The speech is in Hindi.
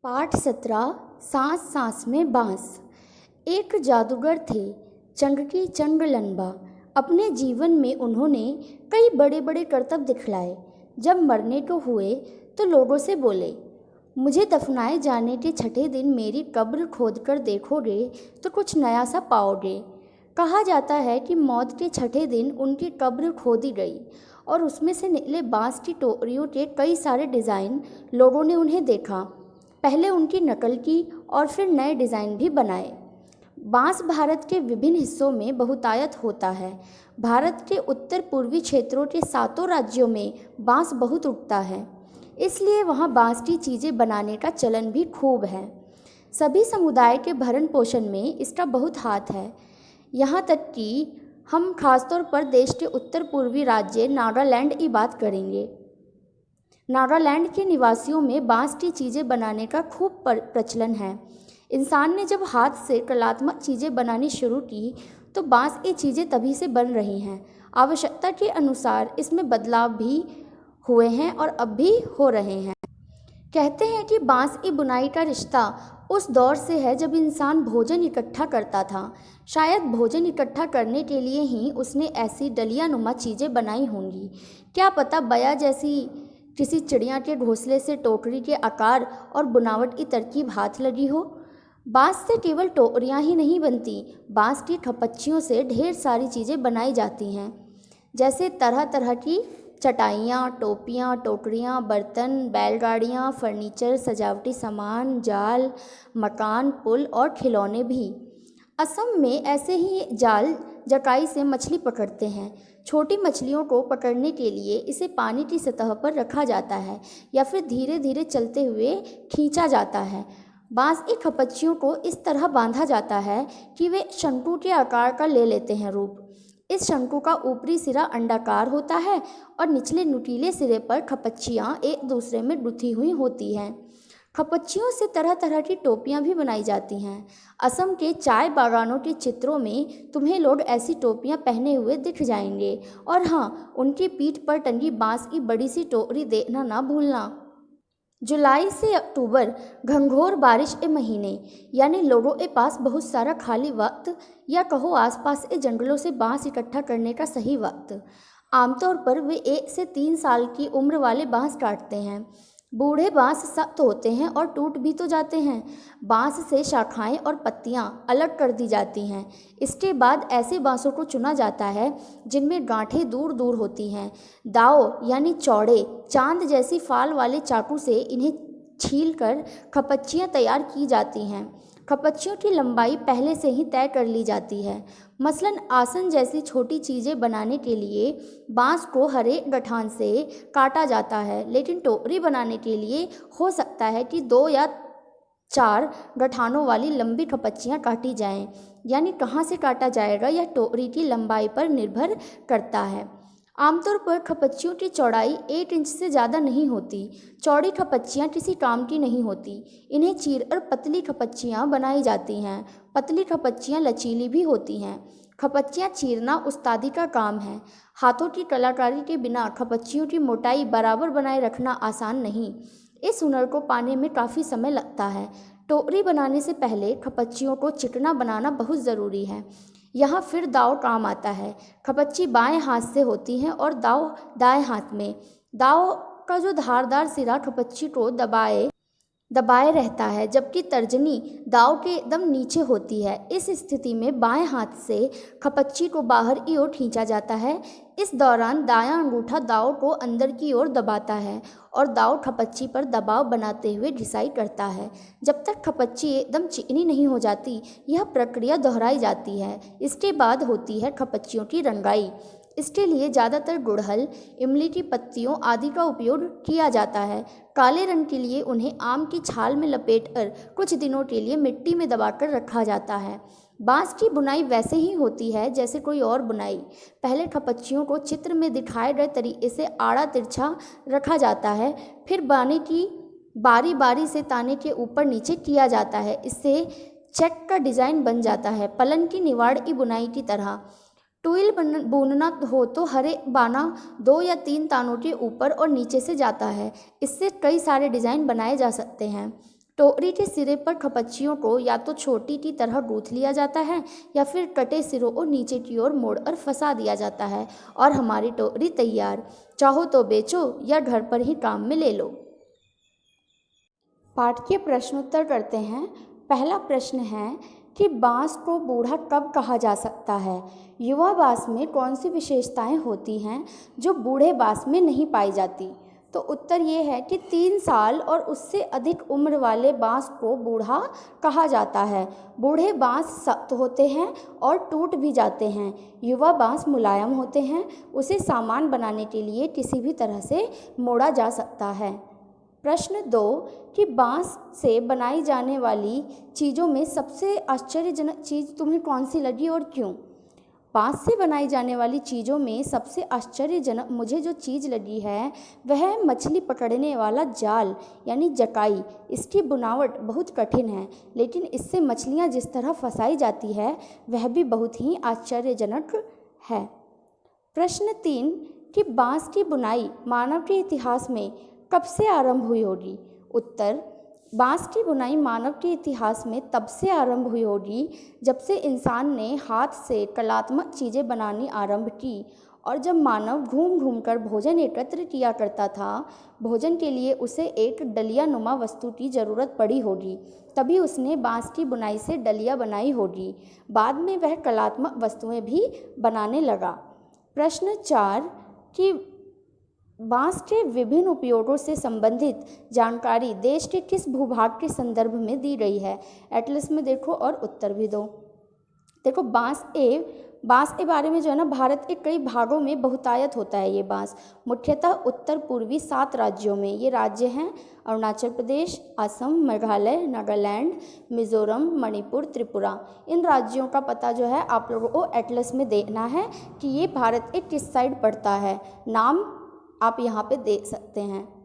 पाठ 17 सांस सांस में बांस। एक जादूगर थे चंगकी चंगलंबा। अपने जीवन में उन्होंने कई बड़े बड़े करतब दिखलाए। जब मरने को हुए तो लोगों से बोले, मुझे दफनाए जाने के छठे दिन मेरी कब्र खोदकर देखोगे तो कुछ नया सा पाओगे। कहा जाता है कि मौत के छठे दिन उनकी कब्र खोदी गई और उसमें से निकले बांस की टोकरियों के कई सारे डिज़ाइन लोगों ने उन्हें देखा। पहले उनकी नकल की और फिर नए डिज़ाइन भी बनाए। बांस भारत के विभिन्न हिस्सों में बहुतायत होता है। भारत के उत्तर पूर्वी क्षेत्रों के 7 राज्यों में बांस बहुत उगता है, इसलिए वहाँ बांस की चीज़ें बनाने का चलन भी खूब है। सभी समुदाय के भरण पोषण में इसका बहुत हाथ है। यहाँ तक कि हम खासतौर पर देश के उत्तर पूर्वी राज्य नागालैंड की बात करेंगे। नागालैंड के निवासियों में बांस की चीज़ें बनाने का खूब प्रचलन है। इंसान ने जब हाथ से कलात्मक चीज़ें बनानी शुरू की तो बांस की चीज़ें तभी से बन रही हैं। आवश्यकता के अनुसार इसमें बदलाव भी हुए हैं और अब भी हो रहे हैं। कहते हैं कि बांस की बुनाई का रिश्ता उस दौर से है जब इंसान भोजन इकट्ठा करता था। शायद भोजन इकट्ठा करने के लिए ही उसने ऐसी डलिया नुमा चीज़ें बनाई होंगी। क्या पता बया जैसी किसी चिड़िया के घोंसले से टोकरी के आकार और बुनावट की तरकीब हाथ लगी हो। बांस से केवल टोकरियाँ ही नहीं बनती, बांस की खपच्चियों से ढेर सारी चीज़ें बनाई जाती हैं, जैसे तरह तरह की चटाइयाँ, टोपियाँ, टोकरियाँ, बर्तन, बैलगाड़ियाँ, फर्नीचर, सजावटी सामान, जाल, मकान, पुल और खिलौने भी। असम में ऐसे ही जाल जकाई से मछली पकड़ते हैं। छोटी मछलियों को पकड़ने के लिए इसे पानी की सतह पर रखा जाता है या फिर धीरे धीरे चलते हुए खींचा जाता है। बांस की खपच्चियों को इस तरह बांधा जाता है कि वे शंकु के आकार का ले लेते हैं रूप। इस शंकु का ऊपरी सिरा अंडाकार होता है और निचले नुकीले सिरे पर खपच्चियाँ एक दूसरे में गुथी हुई होती हैं। खपच्चियों से तरह तरह की टोपियाँ भी बनाई जाती हैं। असम के चाय बागानों के चित्रों में तुम्हें लोग ऐसी टोपियाँ पहने हुए दिख जाएंगे। और हाँ, उनकी पीठ पर टंगी बांस की बड़ी सी टोकरी देखना ना भूलना। जुलाई से अक्टूबर घंघोर बारिश के महीने, यानी लोगों के पास बहुत सारा खाली वक्त या कहो आसपास के जंगलों से बांस इकट्ठा करने का सही वक्त। आमतौर पर वे 1 से 3 साल की उम्र वाले बांस काटते हैं। बूढ़े बांस सख्त होते हैं और टूट भी तो जाते हैं। बांस से शाखाएं और पत्तियां अलग कर दी जाती हैं। इसके बाद ऐसे बांसों को चुना जाता है जिनमें गांठें दूर दूर होती हैं। दाव यानी चौड़े चांद जैसी फाल वाले चाकू से इन्हें छीलकर खपच्चियां तैयार की जाती हैं। खपच्चियों की लंबाई पहले से ही तय कर ली जाती है। मसलन आसन जैसी छोटी चीज़ें बनाने के लिए बांस को हरे गठान से काटा जाता है, लेकिन टोकरी बनाने के लिए हो सकता है कि 2 या 4 गठानों वाली लंबी खपच्चियाँ काटी जाएं। यानी कहाँ से काटा जाएगा यह टोकरी की लंबाई पर निर्भर करता है। आमतौर पर खपच्चियों की चौड़ाई 1 इंच से ज़्यादा नहीं होती। चौड़ी खपच्चियाँ किसी काम की नहीं होती। इन्हें चीरकर पतली खपच्चियाँ बनाई जाती हैं। पतली खपच्चियाँ लचीली भी होती हैं। खपच्चियाँ चीरना उस्तादी का काम है। हाथों की कलाकारी के बिना खपच्चियों की मोटाई बराबर बनाए रखना आसान नहीं। इस हुनर को पाने में काफ़ी समय लगता है। टोकरी बनाने से पहले खपच्चियों को चिकना बनाना बहुत ज़रूरी है। यहाँ फिर दाव काम आता है। खपच्ची बाएं हाथ से होती हैं और दाव दाएं हाथ में। दाव का जो धारदार सिरा खपच्ची को दबाए रहता है, जबकि तर्जनी दाव के एकदम नीचे होती है। इस स्थिति में बाएं हाथ से खपच्ची को बाहर की ओर खींचा जाता है। इस दौरान दायां अंगूठा दाव को अंदर की ओर दबाता है और दाव खपच्ची पर दबाव बनाते हुए घिसाई करता है। जब तक खपच्ची एकदम चिकनी नहीं हो जाती, यह प्रक्रिया दोहराई जाती है। इसके बाद होती है खपच्चियों की रंगाई। इसके लिए ज़्यादातर गुड़हल, इमली की पत्तियों आदि का उपयोग किया जाता है। काले रंग के लिए उन्हें आम की छाल में लपेटकर कुछ दिनों के लिए मिट्टी में दबाकर रखा जाता है। बांस की बुनाई वैसे ही होती है जैसे कोई और बुनाई। पहले खपच्चियों को चित्र में दिखाए गए तरीके से आड़ा तिरछा रखा जाता है, फिर बाने की बारी बारी से ताने के ऊपर नीचे किया जाता है। इससे चेक का डिज़ाइन बन जाता है, पलन की निवाड़ की बुनाई की तरह। टूल बुनना हो तो हरे बाना 2 या 3 तानों के ऊपर और नीचे से जाता है। इससे कई सारे डिज़ाइन बनाए जा सकते हैं। टोकरी के सिरे पर खपच्चियों को या तो छोटी की तरह गूंथ लिया जाता है या फिर कटे सिरों को नीचे की ओर मोड़ और फंसा दिया जाता है और हमारी टोकरी तैयार। चाहो तो बेचो या घर पर ही काम में ले लो। पाठ के प्रश्नोत्तर करते हैं। पहला प्रश्न है कि बांस को बूढ़ा कब कहा जा सकता है? युवा बांस में कौन सी विशेषताएं होती हैं जो बूढ़े बांस में नहीं पाई जाती? तो उत्तर ये है कि 3 साल और उससे अधिक उम्र वाले बांस को बूढ़ा कहा जाता है। बूढ़े बांस सख्त होते हैं और टूट भी जाते हैं। युवा बांस मुलायम होते हैं। उसे सामान बनाने के लिए किसी भी तरह से मोड़ा जा सकता है। प्रश्न 2 कि बांस से बनाई जाने वाली चीज़ों में सबसे आश्चर्यजनक चीज़ तुम्हें कौन सी लगी और क्यों? बांस से बनाई जाने वाली चीज़ों में सबसे आश्चर्यजनक मुझे जो चीज़ लगी है वह है मछली पकड़ने वाला जाल यानी जकाई। इसकी बुनावट बहुत कठिन है, लेकिन इससे मछलियाँ जिस तरह फंसाई जाती है वह भी बहुत ही आश्चर्यजनक है। प्रश्न 3 कि बांस की बुनाई मानव के इतिहास में कब से आरंभ हुई होगी? उत्तर बांस की बुनाई मानव के इतिहास में तब से आरंभ हुई होगी जब से इंसान ने हाथ से कलात्मक चीज़ें बनानी आरंभ की और जब मानव घूम घूम कर भोजन एकत्र किया करता था। भोजन के लिए उसे एक डलिया नुमा वस्तु की ज़रूरत पड़ी होगी, तभी उसने बांस की बुनाई से डलिया बनाई होगी। बाद में वह कलात्मक वस्तुएं भी बनाने लगा। प्रश्न 4 कि बांस के विभिन्न उपयोगों से संबंधित जानकारी देश के किस भूभाग के संदर्भ में दी गई है? एटलस में देखो और उत्तर भी दो। देखो बांस के बारे में जो है ना, भारत के कई भागों में बहुतायत होता है ये बांस, मुख्यतः उत्तर पूर्वी 7 राज्यों में। ये राज्य हैं अरुणाचल प्रदेश, असम, मेघालय, नागालैंड, मिजोरम, मणिपुर, त्रिपुरा। इन राज्यों का पता जो है आप लोगों को एटलस में देखना है कि ये भारत के किस साइड पड़ता है। नाम आप यहाँ पे देख सकते हैं।